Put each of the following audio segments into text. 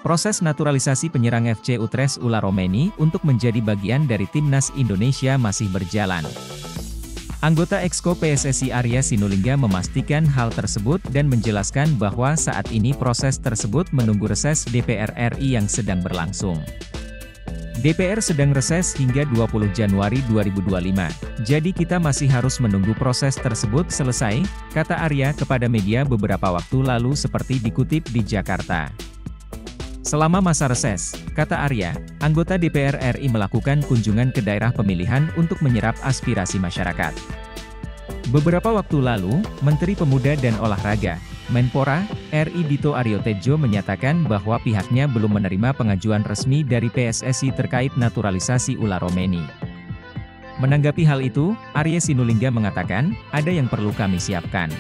Proses naturalisasi penyerang FC Utrecht Ula Romeni untuk menjadi bagian dari timnas Indonesia masih berjalan. Anggota Exco PSSI Arya Sinulinga memastikan hal tersebut dan menjelaskan bahwa saat ini proses tersebut menunggu reses DPR RI yang sedang berlangsung. DPR sedang reses hingga 20 Januari 2025, jadi kita masih harus menunggu proses tersebut selesai, kata Arya kepada media beberapa waktu lalu seperti dikutip di Jakarta. Selama masa reses, kata Arya, anggota DPR RI melakukan kunjungan ke daerah pemilihan untuk menyerap aspirasi masyarakat. Beberapa waktu lalu, Menteri Pemuda dan Olahraga, Menpora, RI Dito Aryo Tejo menyatakan bahwa pihaknya belum menerima pengajuan resmi dari PSSI terkait naturalisasi Ula Romeni. Menanggapi hal itu, Arya Sinulinga mengatakan, ada yang perlu kami siapkan.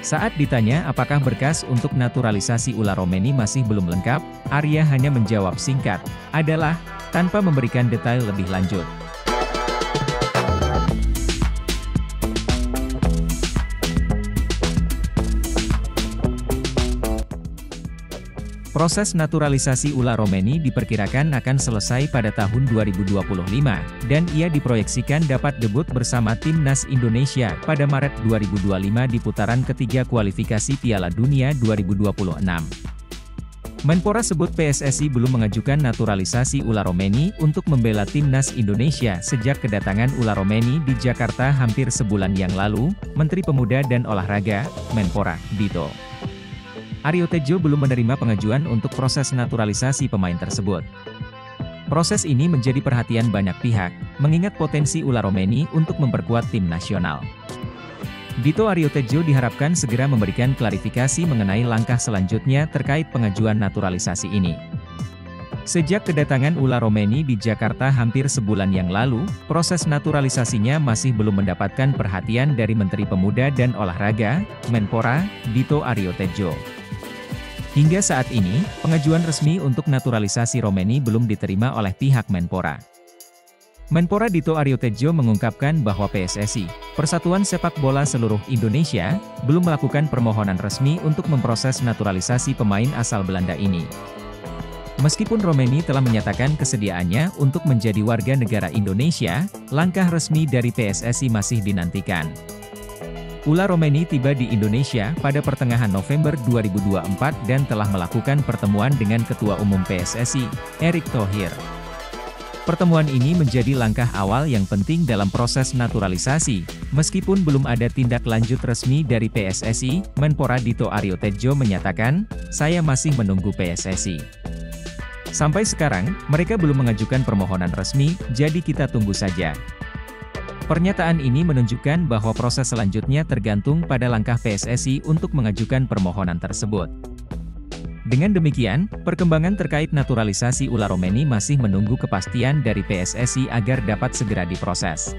Saat ditanya apakah berkas untuk naturalisasi Ula Romeni masih belum lengkap, Arya hanya menjawab singkat, adalah, tanpa memberikan detail lebih lanjut. Proses naturalisasi Ula Romeni diperkirakan akan selesai pada tahun 2025, dan ia diproyeksikan dapat debut bersama timnas Indonesia pada Maret 2025 di putaran ketiga kualifikasi Piala Dunia 2026. Menpora sebut PSSI belum mengajukan naturalisasi Ula Romeni untuk membela timnas Indonesia sejak kedatangan Ula Romeni di Jakarta hampir sebulan yang lalu, Menteri Pemuda dan Olahraga, Menpora, Dito Aryo Tejo belum menerima pengajuan untuk proses naturalisasi pemain tersebut. Proses ini menjadi perhatian banyak pihak, mengingat potensi Ula Romeni untuk memperkuat tim nasional. Dito Aryo Tejo diharapkan segera memberikan klarifikasi mengenai langkah selanjutnya terkait pengajuan naturalisasi ini. Sejak kedatangan Ula Romeni di Jakarta hampir sebulan yang lalu, proses naturalisasinya masih belum mendapatkan perhatian dari Menteri Pemuda dan Olahraga, Menpora, Dito Aryo Tejo. Hingga saat ini, pengajuan resmi untuk naturalisasi Romeni belum diterima oleh pihak Menpora. Menpora Dito Aryo Tejo mengungkapkan bahwa PSSI, Persatuan Sepak Bola Seluruh Indonesia, belum melakukan permohonan resmi untuk memproses naturalisasi pemain asal Belanda ini. Meskipun Romeni telah menyatakan kesediaannya untuk menjadi warga negara Indonesia, langkah resmi dari PSSI masih dinantikan. Ula Romeni tiba di Indonesia pada pertengahan November 2024 dan telah melakukan pertemuan dengan Ketua Umum PSSI, Erick Thohir. Pertemuan ini menjadi langkah awal yang penting dalam proses naturalisasi, meskipun belum ada tindak lanjut resmi dari PSSI, Menpora Dito Aryo Tejo menyatakan, saya masih menunggu PSSI. Sampai sekarang, mereka belum mengajukan permohonan resmi, jadi kita tunggu saja. Pernyataan ini menunjukkan bahwa proses selanjutnya tergantung pada langkah PSSI untuk mengajukan permohonan tersebut. Dengan demikian, perkembangan terkait naturalisasi Ula Romeni masih menunggu kepastian dari PSSI agar dapat segera diproses.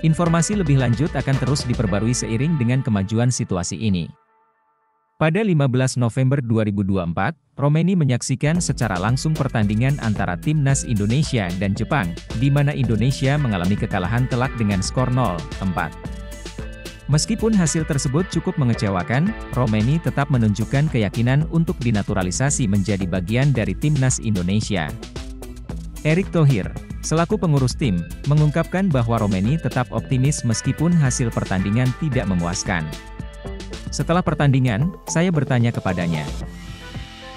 Informasi lebih lanjut akan terus diperbarui seiring dengan kemajuan situasi ini. Pada 15 November 2024, Romeni menyaksikan secara langsung pertandingan antara timnas Indonesia dan Jepang, di mana Indonesia mengalami kekalahan telak dengan skor 0-4. Meskipun hasil tersebut cukup mengecewakan, Romeni tetap menunjukkan keyakinan untuk dinaturalisasi menjadi bagian dari timnas Indonesia. Erick Thohir, selaku pengurus tim, mengungkapkan bahwa Romeni tetap optimis meskipun hasil pertandingan tidak memuaskan. Setelah pertandingan, saya bertanya kepadanya.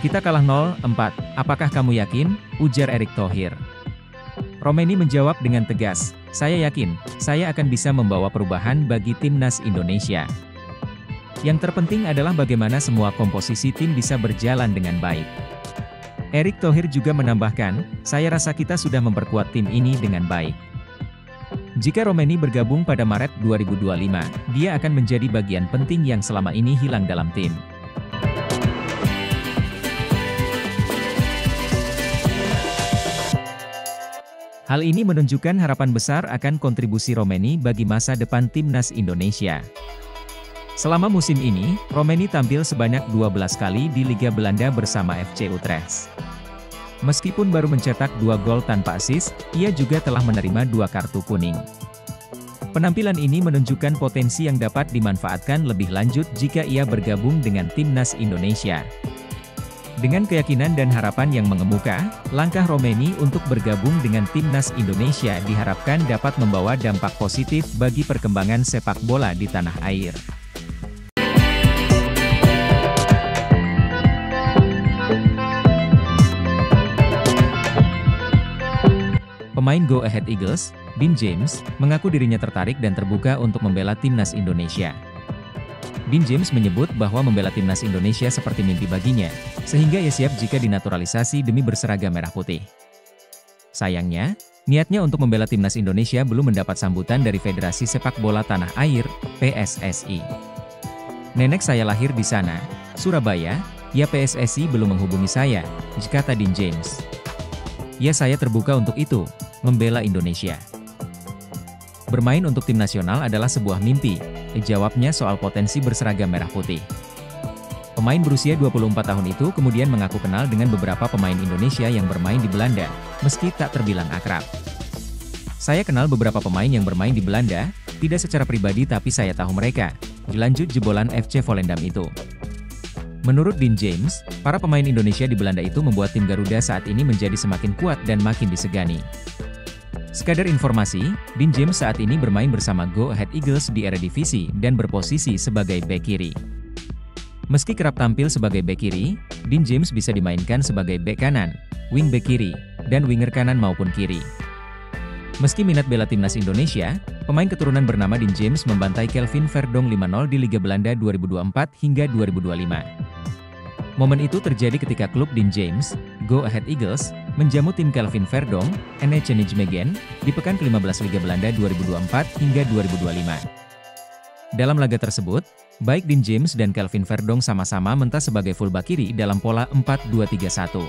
Kita kalah 0-4, apakah kamu yakin? Ujar Erick Thohir. Romeni menjawab dengan tegas, saya yakin, saya akan bisa membawa perubahan bagi timnas Indonesia. Yang terpenting adalah bagaimana semua komposisi tim bisa berjalan dengan baik. Erick Thohir juga menambahkan, saya rasa kita sudah memperkuat tim ini dengan baik. Jika Romeni bergabung pada Maret 2025, dia akan menjadi bagian penting yang selama ini hilang dalam tim. Hal ini menunjukkan harapan besar akan kontribusi Romeni bagi masa depan timnas Indonesia. Selama musim ini, Romeni tampil sebanyak 12 kali di Liga Belanda bersama FC Utrecht. Meskipun baru mencetak 2 gol tanpa assist, ia juga telah menerima 2 kartu kuning. Penampilan ini menunjukkan potensi yang dapat dimanfaatkan lebih lanjut jika ia bergabung dengan timnas Indonesia. Dengan keyakinan dan harapan yang mengemuka, langkah Romeni untuk bergabung dengan timnas Indonesia diharapkan dapat membawa dampak positif bagi perkembangan sepak bola di tanah air. Pemain Go Ahead Eagles, Dean James, mengaku dirinya tertarik dan terbuka untuk membela timnas Indonesia. Dean James menyebut bahwa membela timnas Indonesia seperti mimpi baginya, sehingga ia siap jika dinaturalisasi demi berseragam merah putih. Sayangnya, niatnya untuk membela timnas Indonesia belum mendapat sambutan dari Federasi Sepak Bola Tanah Air, PSSI. "Nenek saya lahir di sana, Surabaya, ya PSSI belum menghubungi saya," kata Dean James. "Ya saya terbuka untuk itu, membela Indonesia. Bermain untuk tim nasional adalah sebuah mimpi," jawabnya soal potensi berseragam merah putih. Pemain berusia 24 tahun itu kemudian mengaku kenal dengan beberapa pemain Indonesia yang bermain di Belanda, meski tak terbilang akrab. "Saya kenal beberapa pemain yang bermain di Belanda, tidak secara pribadi tapi saya tahu mereka," dilanjut jebolan FC Volendam itu. Menurut Dean James, para pemain Indonesia di Belanda itu membuat tim Garuda saat ini menjadi semakin kuat dan makin disegani. Sekadar informasi, Dean James saat ini bermain bersama Go Ahead Eagles di Eredivisie dan berposisi sebagai bek kiri. Meski kerap tampil sebagai bek kiri, Dean James bisa dimainkan sebagai bek kanan, wing bek kiri, dan winger kanan maupun kiri. Meski minat bela timnas Indonesia, pemain keturunan bernama Dean James membantai Kelvin Verdonk 5-0 di Liga Belanda 2024 hingga 2025. Momen itu terjadi ketika klub Dean James, Go Ahead Eagles, menjamu tim Kelvin Verdonk, NEC Nijmegen, di pekan ke-15 Liga Belanda 2024 hingga 2025. Dalam laga tersebut, baik Dean James dan Kelvin Verdonk sama-sama mentas sebagai fullback kiri dalam pola 4-2-3-1.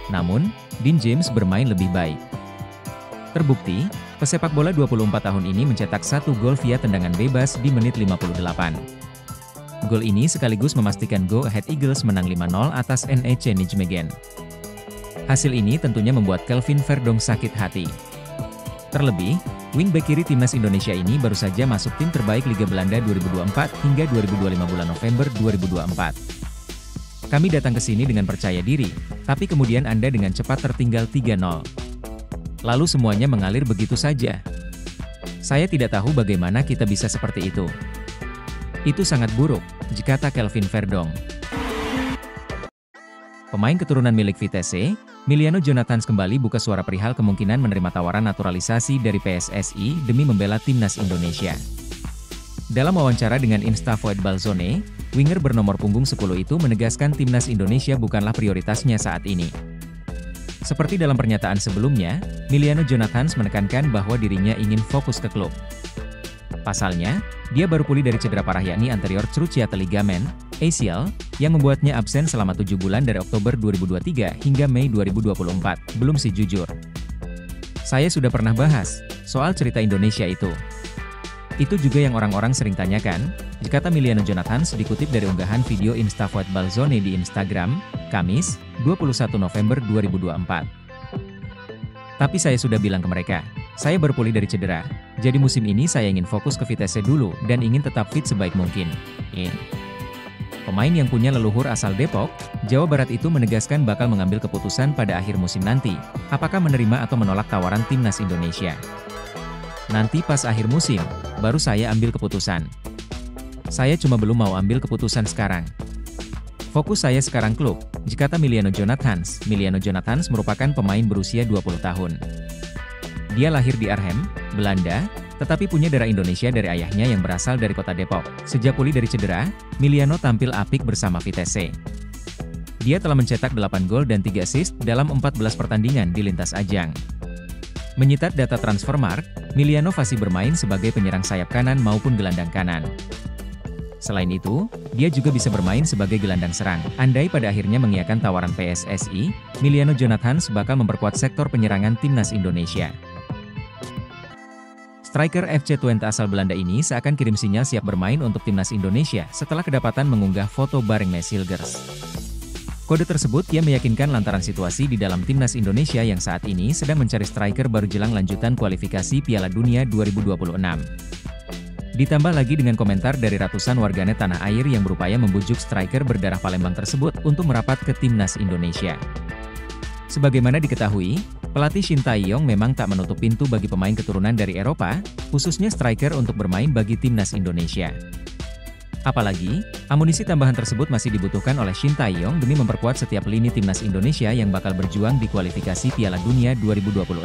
Namun, Dean James bermain lebih baik. Terbukti, pesepak bola 24 tahun ini mencetak 1 gol via tendangan bebas di menit 58. Gol ini sekaligus memastikan Go Ahead Eagles menang 5-0 atas NEC Nijmegen. Hasil ini tentunya membuat Kelvin Verdonk sakit hati. Terlebih, wingback kiri timnas Indonesia ini baru saja masuk tim terbaik Liga Belanda 2024 hingga 2025 bulan November 2024. "Kami datang ke sini dengan percaya diri, tapi kemudian Anda dengan cepat tertinggal 3-0. Lalu semuanya mengalir begitu saja. Saya tidak tahu bagaimana kita bisa seperti itu. Itu sangat buruk," kata Kelvin Verdonk. Pemain keturunan milik Vitesse, Miliano Jonathans kembali buka suara perihal kemungkinan menerima tawaran naturalisasi dari PSSI demi membela timnas Indonesia. Dalam wawancara dengan InstaVoetbalzone, winger bernomor punggung 10 itu menegaskan timnas Indonesia bukanlah prioritasnya saat ini. Seperti dalam pernyataan sebelumnya, Miliano Jonathans menekankan bahwa dirinya ingin fokus ke klub. Pasalnya, dia baru pulih dari cedera parah yakni anterior cruciate ligament, ACL, yang membuatnya absen selama 7 bulan dari Oktober 2023 hingga Mei 2024, belum sih jujur. "Saya sudah pernah bahas soal cerita Indonesia itu. Itu juga yang orang-orang sering tanyakan," kata Miliano Jonathans dikutip dari unggahan video InstaVoetbalzone di Instagram, Kamis, 21 November 2024. "Tapi saya sudah bilang ke mereka, saya baru pulih dari cedera, jadi musim ini saya ingin fokus ke Vitesse dulu dan ingin tetap fit sebaik mungkin." Pemain yang punya leluhur asal Depok, Jawa Barat itu menegaskan bakal mengambil keputusan pada akhir musim nanti, apakah menerima atau menolak tawaran timnas Indonesia. "Nanti pas akhir musim, baru saya ambil keputusan. Saya cuma belum mau ambil keputusan sekarang. Fokus saya sekarang klub," kata Miliano Jonathans. Miliano Jonathans merupakan pemain berusia 20 tahun. Dia lahir di Arnhem, Belanda, tetapi punya darah Indonesia dari ayahnya yang berasal dari kota Depok. Sejak pulih dari cedera, Miliano tampil apik bersama Vitesse. Dia telah mencetak 8 gol dan 3 assist dalam 14 pertandingan di lintas ajang. Menyitat data Transfermarkt, Miliano fasih bermain sebagai penyerang sayap kanan maupun gelandang kanan. Selain itu, dia juga bisa bermain sebagai gelandang serang. Andai pada akhirnya mengiyakan tawaran PSSI, Miliano Jonathans bakal memperkuat sektor penyerangan timnas Indonesia. Striker FC Twente asal Belanda ini seakan kirim sinyal siap bermain untuk timnas Indonesia setelah kedapatan mengunggah foto bareng Mesilgers. Kode tersebut ia meyakinkan lantaran situasi di dalam timnas Indonesia yang saat ini sedang mencari striker baru jelang lanjutan kualifikasi Piala Dunia 2026. Ditambah lagi dengan komentar dari ratusan warganet tanah air yang berupaya membujuk striker berdarah Palembang tersebut untuk merapat ke timnas Indonesia. Sebagaimana diketahui, pelatih Shin Tae-yong memang tak menutup pintu bagi pemain keturunan dari Eropa, khususnya striker untuk bermain bagi timnas Indonesia. Apalagi, amunisi tambahan tersebut masih dibutuhkan oleh Shin Tae-yong demi memperkuat setiap lini timnas Indonesia yang bakal berjuang di kualifikasi Piala Dunia 2026.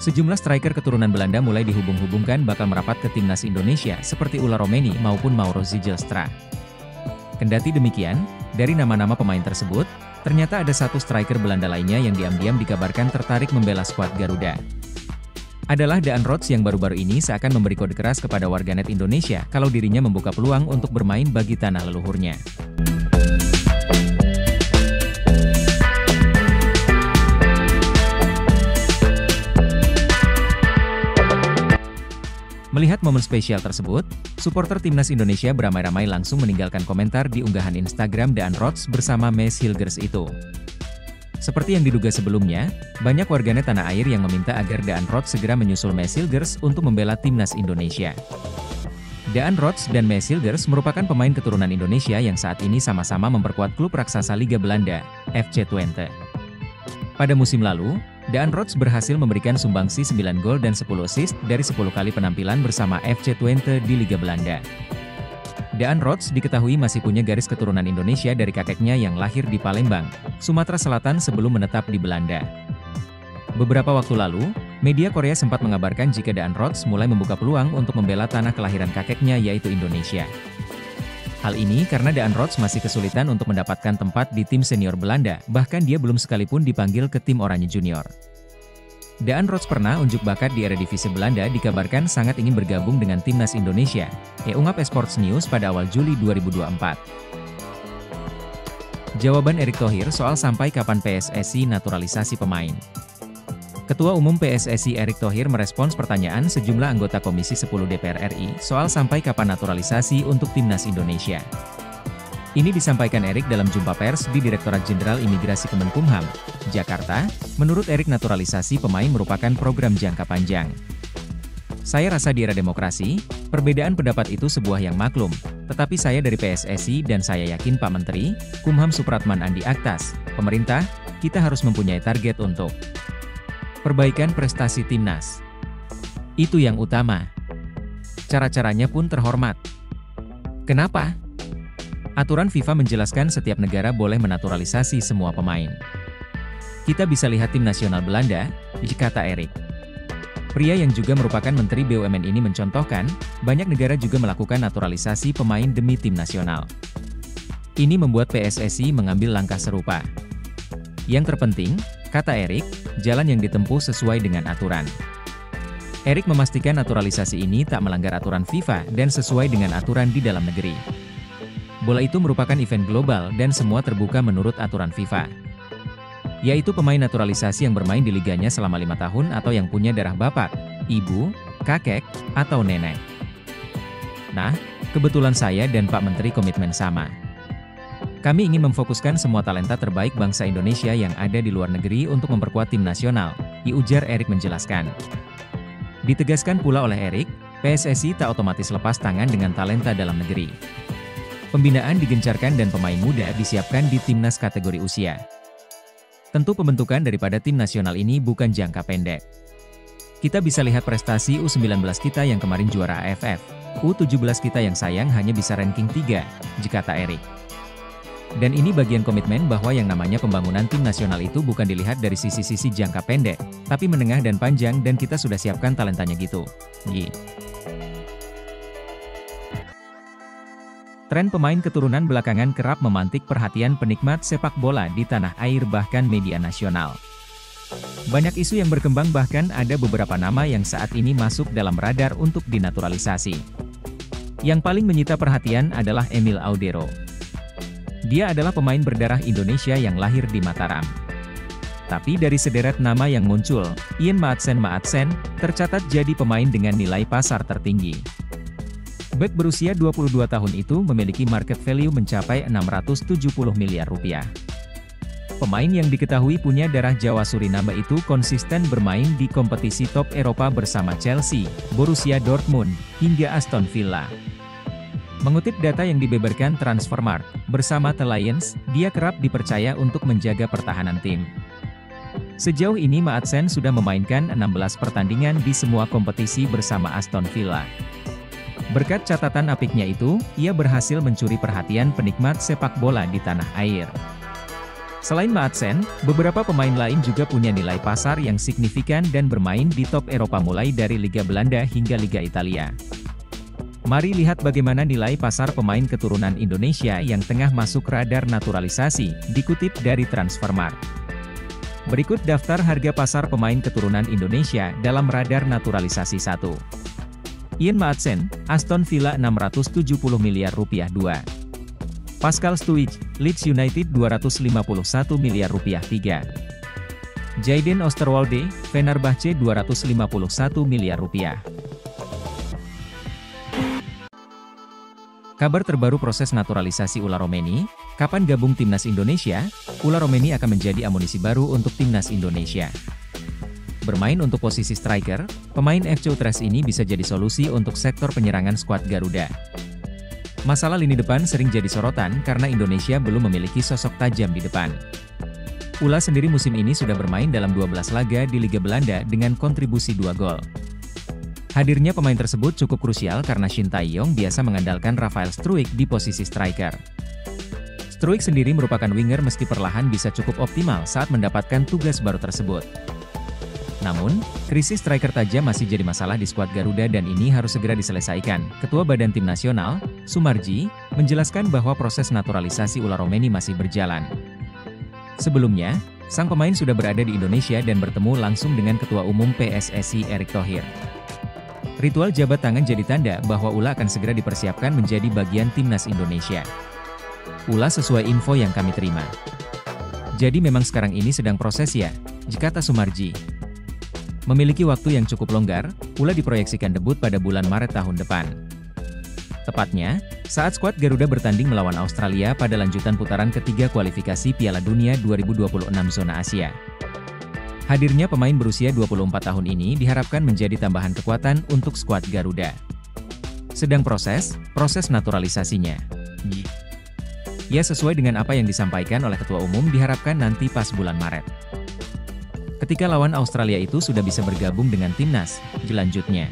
Sejumlah striker keturunan Belanda mulai dihubung-hubungkan bakal merapat ke timnas Indonesia seperti Ola Romeni maupun Mauro Zijlstra. Kendati demikian, dari nama-nama pemain tersebut, ternyata ada satu striker Belanda lainnya yang diam-diam dikabarkan tertarik membela skuad Garuda. Adalah Daan Rots yang baru-baru ini seakan memberi kode keras kepada warganet Indonesia kalau dirinya membuka peluang untuk bermain bagi tanah leluhurnya. Melihat momen spesial tersebut, supporter timnas Indonesia beramai-ramai langsung meninggalkan komentar di unggahan Instagram Daan Rots bersama Mees Hilgers itu. Seperti yang diduga sebelumnya, banyak warganet tanah air yang meminta agar Daan Rots segera menyusul Mees Hilgers untuk membela timnas Indonesia. Daan Rots dan Mees Hilgers merupakan pemain keturunan Indonesia yang saat ini sama-sama memperkuat klub raksasa Liga Belanda, FC Twente. Pada musim lalu, Daan Rots berhasil memberikan sumbangsi 9 gol dan 10 assist dari 10 kali penampilan bersama FC Twente di Liga Belanda. Daan Rots diketahui masih punya garis keturunan Indonesia dari kakeknya yang lahir di Palembang, Sumatera Selatan sebelum menetap di Belanda. Beberapa waktu lalu, media Korea sempat mengabarkan jika Daan Rots mulai membuka peluang untuk membela tanah kelahiran kakeknya yaitu Indonesia. Hal ini karena Daan Rots masih kesulitan untuk mendapatkan tempat di tim senior Belanda, bahkan dia belum sekalipun dipanggil ke tim Oranje Junior. Daan Rots pernah unjuk bakat di Eredivisie Belanda dikabarkan sangat ingin bergabung dengan timnas Indonesia, ungkap Sports News pada awal Juli 2024. Jawaban Erick Thohir soal sampai kapan PSSI naturalisasi pemain. Ketua Umum PSSI Erick Thohir merespons pertanyaan sejumlah anggota Komisi 10 DPR RI soal sampai kapan naturalisasi untuk timnas Indonesia. Ini disampaikan Erick dalam jumpa pers di Direktorat Jenderal Imigrasi Kemenkumham, Jakarta. Menurut Erick, naturalisasi pemain merupakan program jangka panjang. Saya rasa di era demokrasi, perbedaan pendapat itu sebuah yang maklum, tetapi saya dari PSSI dan saya yakin Pak Menteri, Kumham Supratman Andi Aktas, pemerintah, kita harus mempunyai target untuk perbaikan prestasi timnas. Itu yang utama. Cara-caranya pun terhormat. Kenapa? Aturan FIFA menjelaskan setiap negara boleh menaturalisasi semua pemain. Kita bisa lihat tim nasional Belanda, kata Erick. Pria yang juga merupakan Menteri BUMN ini mencontohkan, banyak negara juga melakukan naturalisasi pemain demi tim nasional. Ini membuat PSSI mengambil langkah serupa. Yang terpenting, kata Erick, jalan yang ditempuh sesuai dengan aturan. Erick memastikan naturalisasi ini tak melanggar aturan FIFA dan sesuai dengan aturan di dalam negeri. Bola itu merupakan event global dan semua terbuka menurut aturan FIFA. Yaitu pemain naturalisasi yang bermain di liganya selama 5 tahun atau yang punya darah bapak, ibu, kakek, atau nenek. Nah, kebetulan saya dan Pak Menteri komitmen sama. Kami ingin memfokuskan semua talenta terbaik bangsa Indonesia yang ada di luar negeri untuk memperkuat tim nasional, ujar Erick menjelaskan. Ditegaskan pula oleh Erick, PSSI tak otomatis lepas tangan dengan talenta dalam negeri. Pembinaan digencarkan dan pemain muda disiapkan di timnas kategori usia. Tentu pembentukan daripada tim nasional ini bukan jangka pendek. Kita bisa lihat prestasi U19 kita yang kemarin juara AFF, U17 kita yang sayang hanya bisa ranking 3, kata Erick. Dan ini bagian komitmen bahwa yang namanya pembangunan tim nasional itu bukan dilihat dari sisi-sisi jangka pendek, tapi menengah dan panjang dan kita sudah siapkan talentanya gitu. Tren pemain keturunan belakangan kerap memantik perhatian penikmat sepak bola di tanah air bahkan media nasional. Banyak isu yang berkembang bahkan ada beberapa nama yang saat ini masuk dalam radar untuk dinaturalisasi. Yang paling menyita perhatian adalah Emil Audero. Dia adalah pemain berdarah Indonesia yang lahir di Mataram. Tapi dari sederet nama yang muncul, Ian Maatsen tercatat jadi pemain dengan nilai pasar tertinggi. Bek berusia 22 tahun itu memiliki market value mencapai 670 miliar rupiah. Pemain yang diketahui punya darah Jawa Suriname itu konsisten bermain di kompetisi top Eropa bersama Chelsea, Borussia Dortmund, hingga Aston Villa. Mengutip data yang dibeberkan Transfermarkt, bersama The Lions, dia kerap dipercaya untuk menjaga pertahanan tim. Sejauh ini Maatsen sudah memainkan 16 pertandingan di semua kompetisi bersama Aston Villa. Berkat catatan apiknya itu, ia berhasil mencuri perhatian penikmat sepak bola di tanah air. Selain Maatsen, beberapa pemain lain juga punya nilai pasar yang signifikan dan bermain di top Eropa mulai dari Liga Belanda hingga Liga Italia. Mari lihat bagaimana nilai pasar pemain keturunan Indonesia yang tengah masuk radar naturalisasi, dikutip dari Transfermarkt. Berikut daftar harga pasar pemain keturunan Indonesia dalam radar naturalisasi 1. Ian Maatsen, Aston Villa 670 miliar rupiah 2. Pascal Stuijk, Leeds United 251 miliar rupiah 3. Jayden Oosterwolde, Fenerbahce 251 miliar rupiah. Kabar terbaru proses naturalisasi Ula Romeni, kapan gabung Timnas Indonesia? Ula Romeni akan menjadi amunisi baru untuk Timnas Indonesia. Bermain untuk posisi striker, pemain FC Utrecht ini bisa jadi solusi untuk sektor penyerangan skuad Garuda. Masalah lini depan sering jadi sorotan karena Indonesia belum memiliki sosok tajam di depan. Ula sendiri musim ini sudah bermain dalam 12 laga di Liga Belanda dengan kontribusi 2 gol. Hadirnya pemain tersebut cukup krusial karena Shin Tae-yong biasa mengandalkan Rafael Struijk di posisi striker. Struijk sendiri merupakan winger meski perlahan bisa cukup optimal saat mendapatkan tugas baru tersebut. Namun, krisis striker tajam masih jadi masalah di skuad Garuda dan ini harus segera diselesaikan. Ketua Badan Tim Nasional, Sumarji, menjelaskan bahwa proses naturalisasi Ula Romeni masih berjalan. Sebelumnya, sang pemain sudah berada di Indonesia dan bertemu langsung dengan Ketua Umum PSSI Erick Thohir. Ritual jabat tangan jadi tanda bahwa Ula akan segera dipersiapkan menjadi bagian Timnas Indonesia. Ula sesuai info yang kami terima. Jadi memang sekarang ini sedang proses ya, kata Sumarji. Memiliki waktu yang cukup longgar, Ula diproyeksikan debut pada bulan Maret tahun depan. Tepatnya, saat skuad Garuda bertanding melawan Australia pada lanjutan putaran ketiga kualifikasi Piala Dunia 2026 zona Asia. Hadirnya pemain berusia 24 tahun ini diharapkan menjadi tambahan kekuatan untuk skuad Garuda. Sedang proses naturalisasinya. Ya sesuai dengan apa yang disampaikan oleh Ketua Umum diharapkan nanti pas bulan Maret. Ketika lawan Australia itu sudah bisa bergabung dengan Timnas, selanjutnya.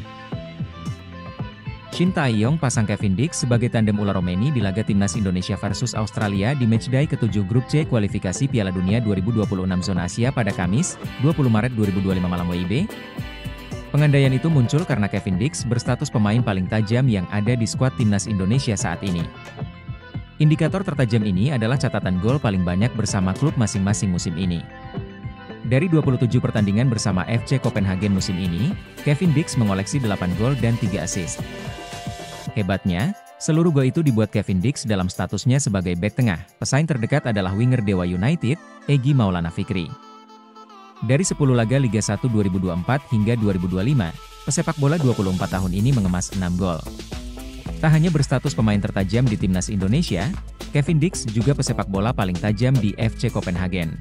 Shin Tae-yong pasang Kevin Dix sebagai tandem Ula Romeni di laga Timnas Indonesia versus Australia di matchday ke-7 Grup C kualifikasi Piala Dunia 2026 zona Asia pada Kamis, 20 Maret 2025 malam WIB. Pengandaian itu muncul karena Kevin Dix berstatus pemain paling tajam yang ada di skuad Timnas Indonesia saat ini. Indikator tertajam ini adalah catatan gol paling banyak bersama klub masing-masing musim ini. Dari 27 pertandingan bersama FC Copenhagen musim ini, Kevin Dix mengoleksi 8 gol dan 3 assist. Hebatnya, seluruh gol itu dibuat Kevin Dix dalam statusnya sebagai bek tengah. Pesaing terdekat adalah winger Dewa United, Egy Maulana Fikri. Dari 10 laga Liga 1 2024 hingga 2025, pesepak bola 24 tahun ini mengemas 6 gol. Tak hanya berstatus pemain tertajam di Timnas Indonesia, Kevin Dix juga pesepak bola paling tajam di FC Copenhagen.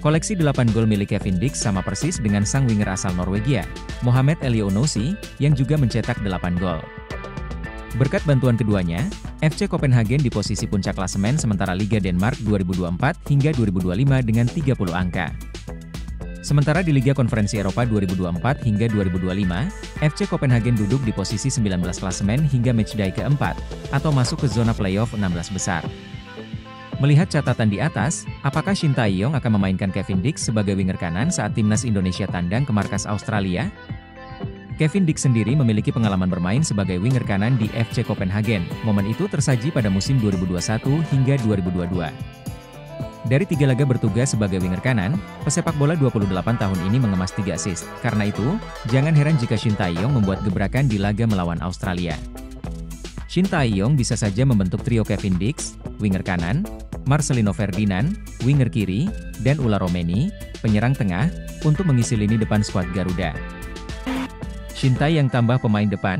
Koleksi 8 gol milik Kevin Dix sama persis dengan sang winger asal Norwegia, Mohamed Elionousi, yang juga mencetak 8 gol. Berkat bantuan keduanya, FC Copenhagen di posisi puncak klasemen sementara Liga Denmark 2024 hingga 2025 dengan 30 angka. Sementara di Liga Konferensi Eropa 2024 hingga 2025, FC Copenhagen duduk di posisi 19 klasemen hingga matchday keempat, atau masuk ke zona playoff 16 besar. Melihat catatan di atas, apakah Shin Tae-yong akan memainkan Kevin Dix sebagai winger kanan saat Timnas Indonesia tandang ke markas Australia? Kevin Dix sendiri memiliki pengalaman bermain sebagai winger kanan di FC Copenhagen. Momen itu tersaji pada musim 2021 hingga 2022. Dari 3 laga bertugas sebagai winger kanan, pesepak bola 28 tahun ini mengemas 3 assist. Karena itu, jangan heran jika Shin Tae-yong membuat gebrakan di laga melawan Australia. Shin Tae-yong bisa saja membentuk trio Kevin Dix, winger kanan, Marcelino Ferdinand, winger kiri, dan Ula Romeni, penyerang tengah, untuk mengisi lini depan skuad Garuda. Shin Tae yang tambah pemain depan.